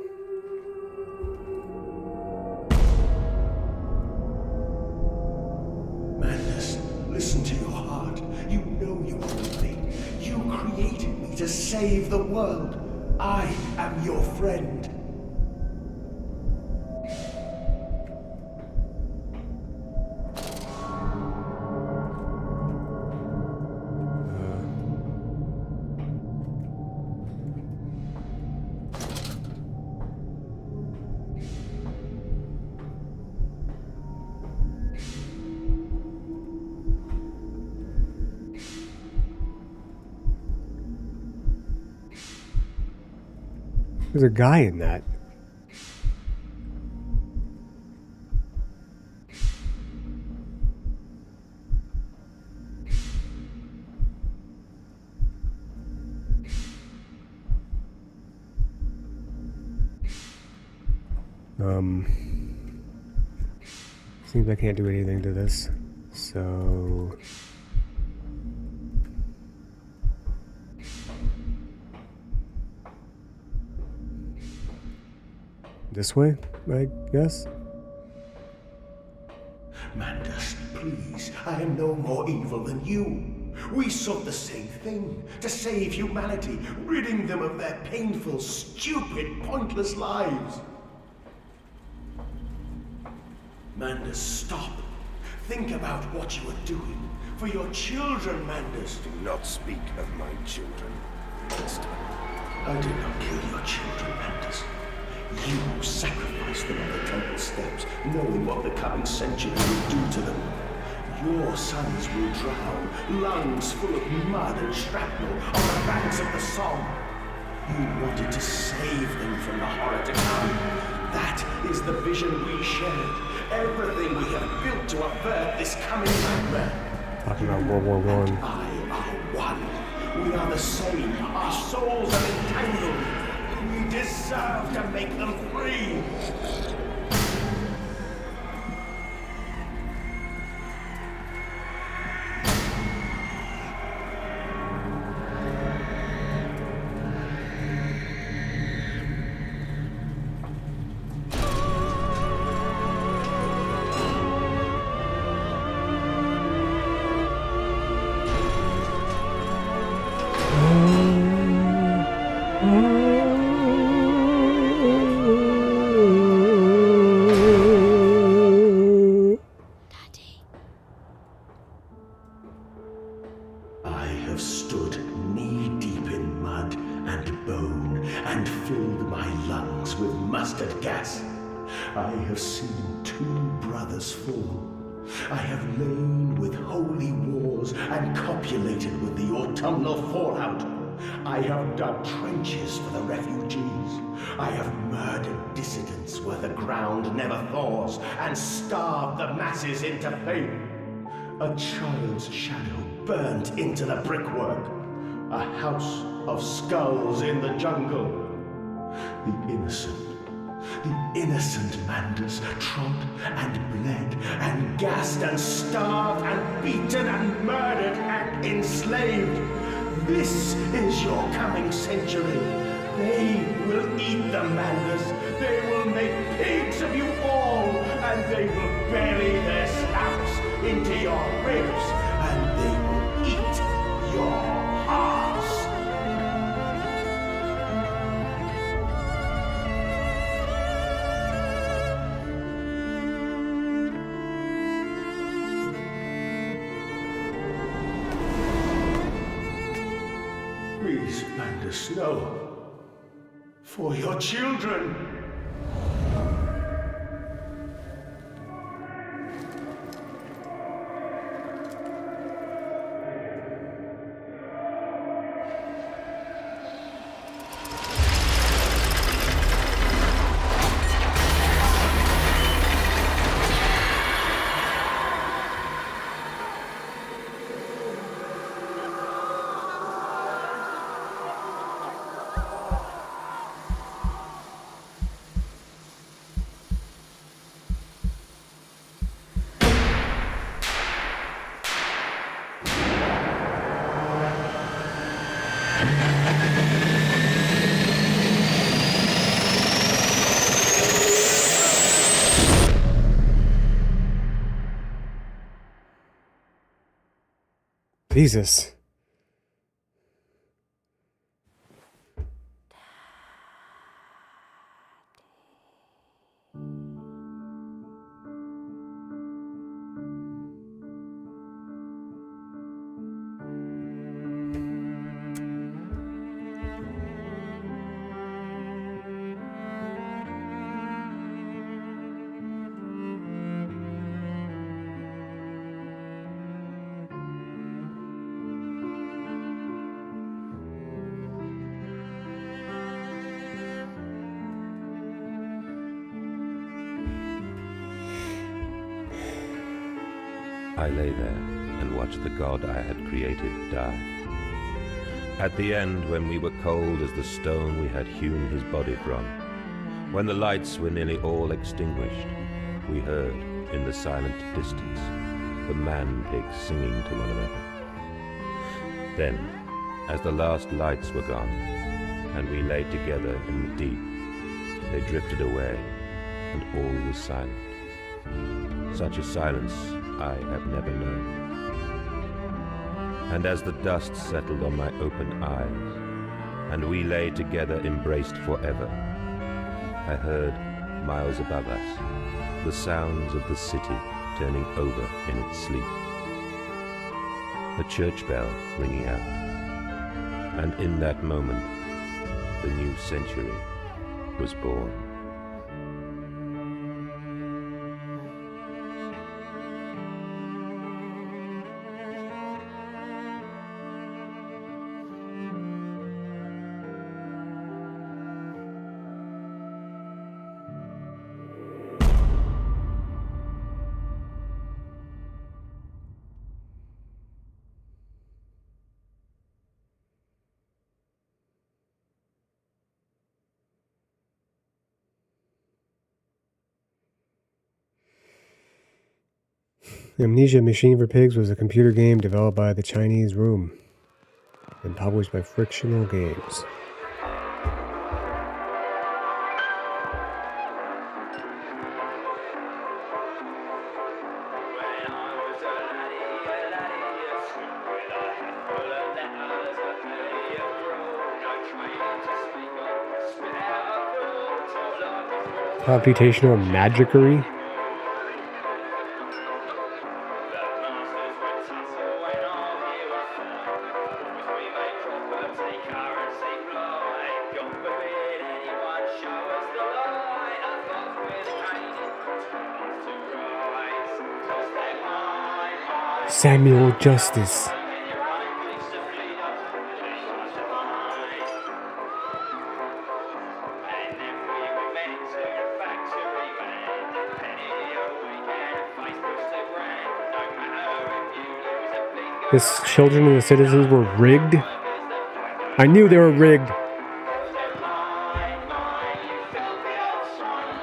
Madness, listen to your heart. You know you are with me. You created me to save the world. I am your friend. There's a guy in that. Seems I can't do anything to this. So this way, I guess? Mandus, please, I am no more evil than you. We sought the same thing, to save humanity, ridding them of their painful, stupid, pointless lives. Mandus, stop. Think about what you are doing. For your children, Mandus. Do not speak of my children. I did not kill your children, Mandus. You sacrificed them on the temple steps, knowing what the coming century will do to them. Your sons will drown, lungs full of mud and shrapnel, on the banks of the Somme. You wanted to save them from the horror to come. That is the vision we shared. Everything we have built to avert this coming nightmare. Talking about World War I. And I are one. We are the same. Our souls are entangled. We deserve to make them free. hands with mustard gas. I have seen 2 brothers fall. I have lain with holy wars and copulated with the autumnal fallout. I have dug trenches for the refugees. I have murdered dissidents where the ground never thaws and starved the masses into faith. A child's shadow burnt into the brickwork. A house of skulls in the jungle. The innocent Manders trod and bled and gassed and starved and beaten and murdered and enslaved. This is your coming century. They will eat the Manders. They will make pigs of you all, and they will bury their snouts into your ribs, and they will eat your hearts. Please, Manders, no. For your children. Jesus. I lay there and watched the god I had created die. At the end, when we were cold as the stone we had hewn his body from, when the lights were nearly all extinguished, we heard, in the silent distance, the man-pigs singing to one another. Then, as the last lights were gone, and we lay together in the deep, they drifted away, and all was silent. Such a silence I have never known. And as the dust settled on my open eyes, and we lay together embraced forever, I heard, miles above us, the sounds of the city turning over in its sleep. The church bell ringing out. And in that moment, the new century was born. Amnesia Machine for Pigs was a computer game developed by the Chinese Room and published by Frictional Games. Computational Magicery. Show us the Samuel Justice. The children and the citizens were rigged. I knew they were rigged.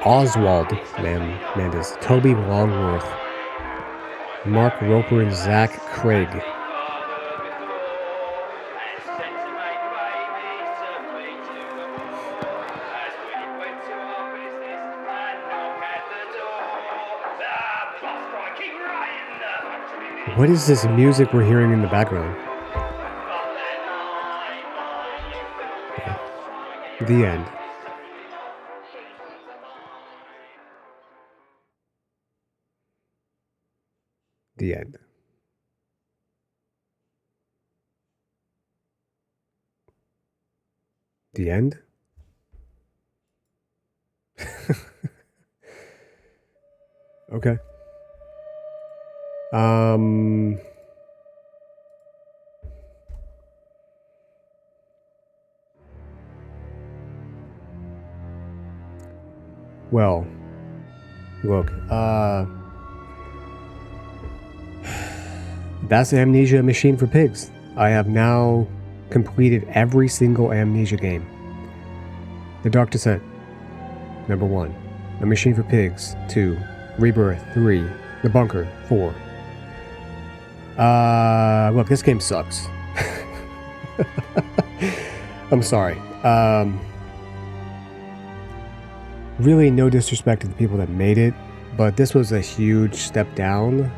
Oswald Mendes, Toby Longworth, Mark Roper, and Zach Craig. What is this music we're hearing in the background? The end. The end. The end? Okay. Well, look, that's Amnesia Machine for Pigs. I have now completed every single Amnesia game. The Dark Descent, number 1. A Machine for Pigs, 2. Rebirth, 3. The Bunker, 4. Look, this game sucks. I'm sorry. Really no disrespect to the people that made it, but this was a huge step down.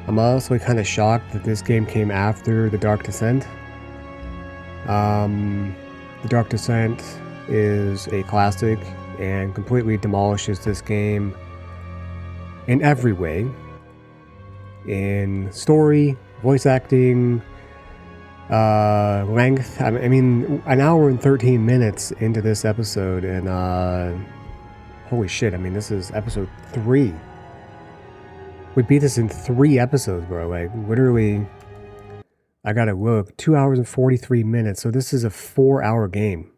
I'm also kind of shocked that this game came after The Dark Descent. The Dark Descent is a classic and completely demolishes this game in every way. In story, voice acting, length. I mean, an hour and 13 minutes into this episode, and holy shit, I mean, this is episode 3. We beat this in 3 episodes, bro. Like, literally, I gotta look. 2 hours and 43 minutes, so this is a 4-hour game.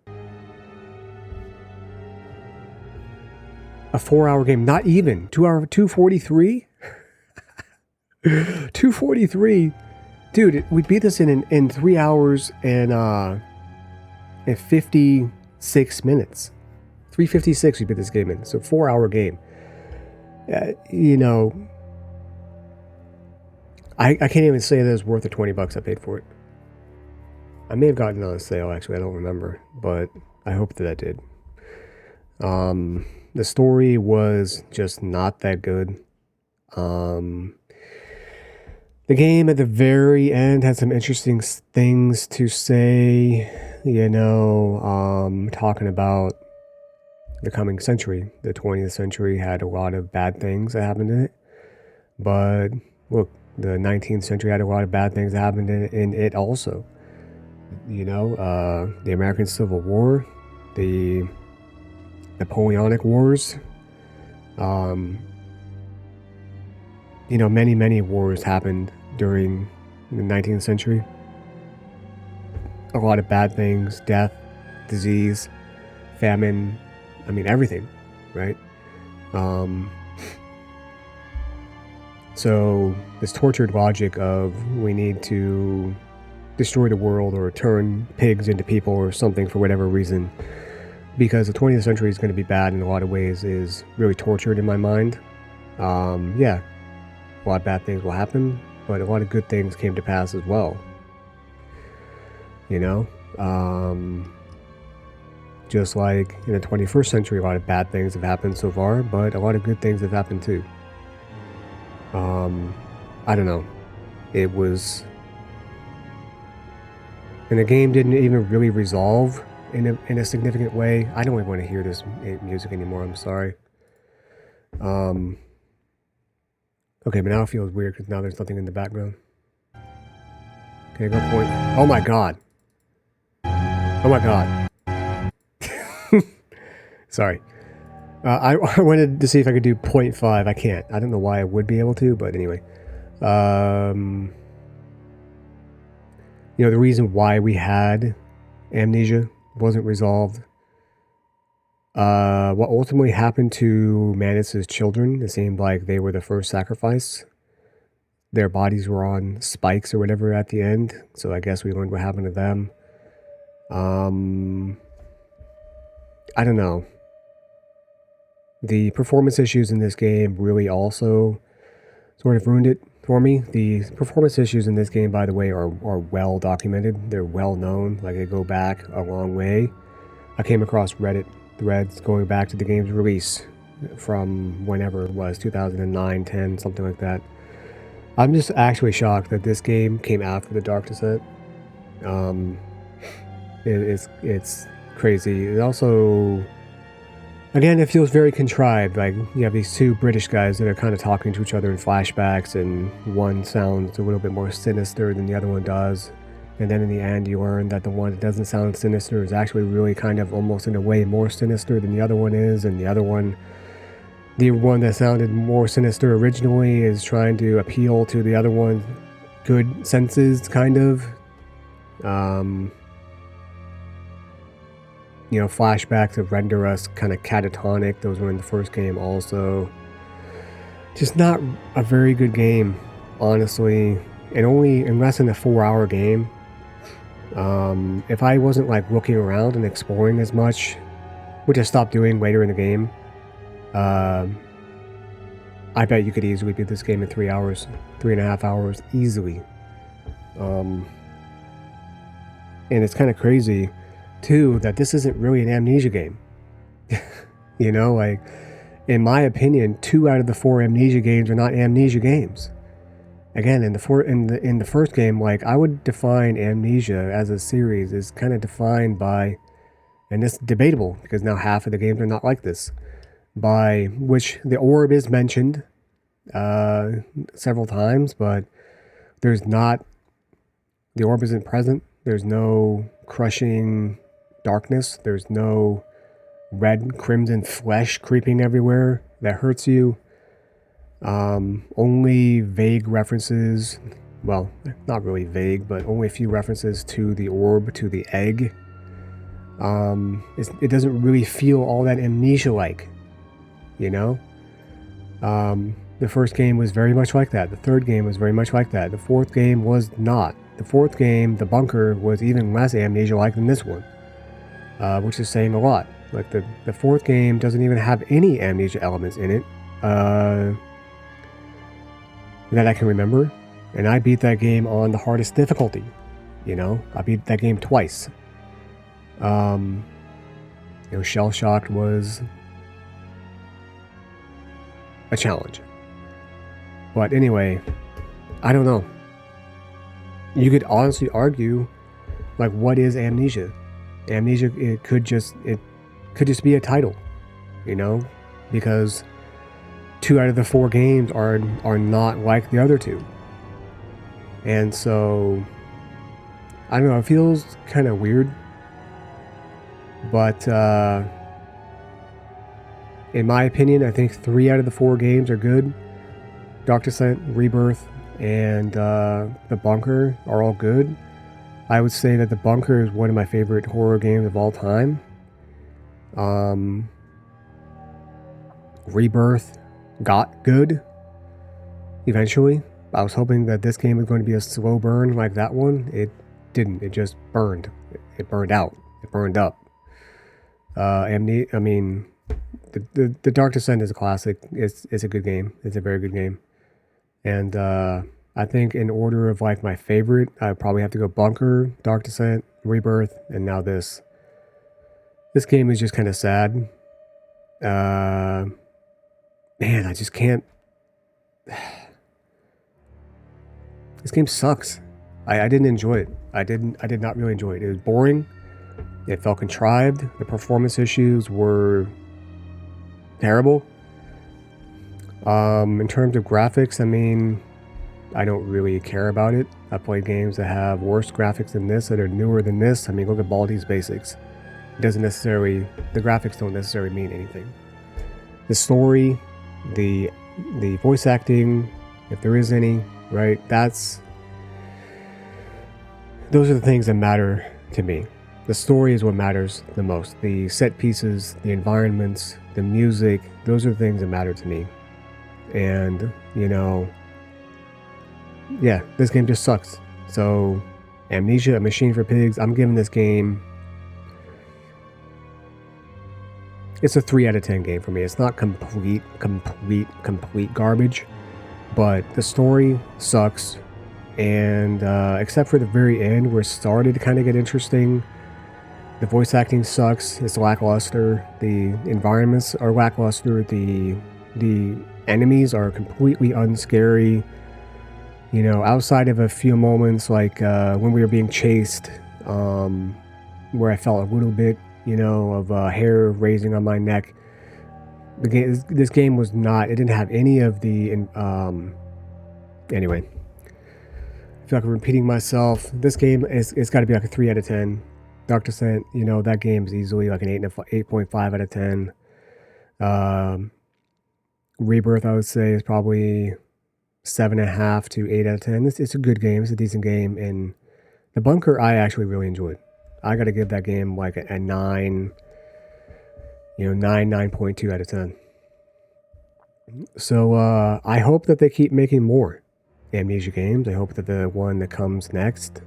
A 4-hour game, not even. 243? 243? Dude, we beat this in 3 hours and 56 minutes. 3:56 we beat this game in, so 4-hour game. You know, I can't even say that it's worth the $20 I paid for it. I may have gotten it on sale, actually, I don't remember, but I hope that I did. The story was just not that good. The game at the very end had some interesting things to say, you know, talking about the coming century. The 20th century had a lot of bad things that happened in it, but look, the 19th century had a lot of bad things that happened in it also. You know, the American Civil War, the Napoleonic Wars, you know, many wars happened during the 19th century. A lot of bad things, death, disease, famine, I mean, everything, right? So this tortured logic of we need to destroy the world or turn pigs into people or something for whatever reason, because the 20th century is going to be bad in a lot of ways, is really tortured in my mind. Yeah, a lot of bad things will happen, but a lot of good things came to pass as well. You know? Just like in the 21st century, a lot of bad things have happened so far, but a lot of good things have happened too. I don't know. It was... And the game didn't even really resolve in a significant way. I don't even want to hear this music anymore, I'm sorry. Okay, but now it feels weird because now there's nothing in the background. Okay, go point. Oh my god. Oh my god. Sorry. I wanted to see if I could do 0.5. I can't. I don't know why I would be able to, but anyway. You know, the reason why we had amnesia wasn't resolved. What ultimately happened to Manus's children, it seemed like they were the first sacrifice. Their bodies were on spikes or whatever at the end, so I guess we learned what happened to them. I don't know. The performance issues in this game really also sort of ruined it for me. The performance issues in this game, by the way, are well documented. They're well known. Like, they go back a long way. I came across Reddit threads going back to the game's release from whenever it was, 2009, 10, something like that. I'm just actually shocked that this game came after the Dark Descent. It's crazy. It also, again, it feels very contrived. Like, you have these two British guys that are kind of talking to each other in flashbacks, and one sounds a little bit more sinister than the other one does. And then in the end, you learn that the one that doesn't sound sinister is actually really kind of almost in a way more sinister than the other one is, and the one that sounded more sinister originally is trying to appeal to the other one's good senses, kind of. You know, flashbacks that render us kind of catatonic. Those were in the first game also. Just not a very good game, honestly. And only in less than a 4-hour game. If I wasn't like looking around and exploring as much, which I stopped doing later in the game, I bet you could easily beat this game in 3 hours, 3.5 hours, easily. And it's kind of crazy, too, that this isn't really an Amnesia game. You know, like, in my opinion, 2 out of the 4 Amnesia games are not Amnesia games. Again, in the first game, like, I would define Amnesia as a series is kind of defined by, and it's debatable because now half of the games are not like this, by which the orb is mentioned several times, but there's not, the orb isn't present. There's no crushing darkness. There's no red crimson flesh creeping everywhere that hurts you. Only vague references, well, not really vague, but only a few references to the orb, to the egg. It doesn't really feel all that Amnesia-like, you know? The first game was very much like that. The third game was very much like that. The fourth game was not. The fourth game, the bunker, was even less Amnesia-like than this one, which is saying a lot. Like, the fourth game doesn't even have any Amnesia elements in it. That I can remember, and I beat that game on the hardest difficulty. You know, I beat that game twice. You know, Shell Shocked was a challenge. But anyway, I don't know. You could honestly argue, like, what is Amnesia? Amnesia, it could just be a title, you know, because 2 out of the 4 games are not like the other 2. And so, I don't know, it feels kind of weird. But, in my opinion, I think 3 out of the 4 games are good. Dark Descent, Rebirth, and The Bunker are all good. I would say that The Bunker is one of my favorite horror games of all time. Rebirth got good eventually. I was hoping that this game was going to be a slow burn like that one. It didn't. It just burned. It burned out. It burned up. The Dark Descent is a classic. It's a good game. It's a very good game. And I think in order of like my favorite, I probably have to go Bunker, Dark Descent, Rebirth, and now this. This game is just kind of sad. Man, I just can't. This game sucks. I didn't enjoy it. I did not really enjoy it. It was boring. It felt contrived. The performance issues were terrible. In terms of graphics, I mean, I don't really care about it. I played games that have worse graphics than this, that are newer than this. I mean, look at Baldi's Basics. It doesn't necessarily, the graphics don't necessarily mean anything. The story, the voice acting, if there is any, right? Those are the things that matter to me. The story is what matters the most. The set pieces, the environments, the music, those are the things that matter to me. And, you know, yeah, this game just sucks. So, Amnesia, A Machine for Pigs, I'm giving this game... It's a 3 out of 10 game for me. It's not complete garbage, but the story sucks. And except for the very end where it started to kind of get interesting, the voice acting sucks. It's lackluster. The environments are lackluster. The enemies are completely unscary. You know, outside of a few moments like when we were being chased, where I felt a little bit, you know, of hair raising on my neck. This game was not. It didn't have any of the. Anyway, I feel like I'm repeating myself. This game it's got to be like a 3 out of 10. Dark Descent, you know, that game is easily like an 8.5 out of 10. Rebirth, I would say, is probably 7.5 to 8 out of 10. It's a good game. It's a decent game, and The Bunker I actually really enjoyed. I got to give that game like a 9, you know, 9.2 out of 10. So I hope that they keep making more Amnesia games. I hope that the one that comes next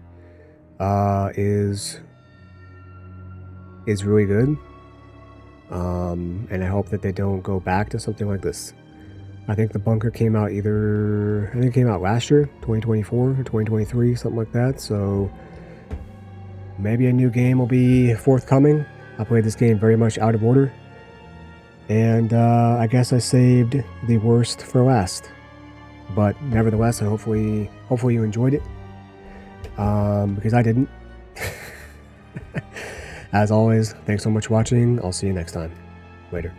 is really good. And I hope that they don't go back to something like this. I think The Bunker came out I think it came out last year, 2024 or 2023, something like that. So maybe a new game will be forthcoming. I played this game very much out of order. And I guess I saved the worst for last. But nevertheless, hopefully you enjoyed it. Because I didn't. As always, thanks so much for watching. I'll see you next time. Later.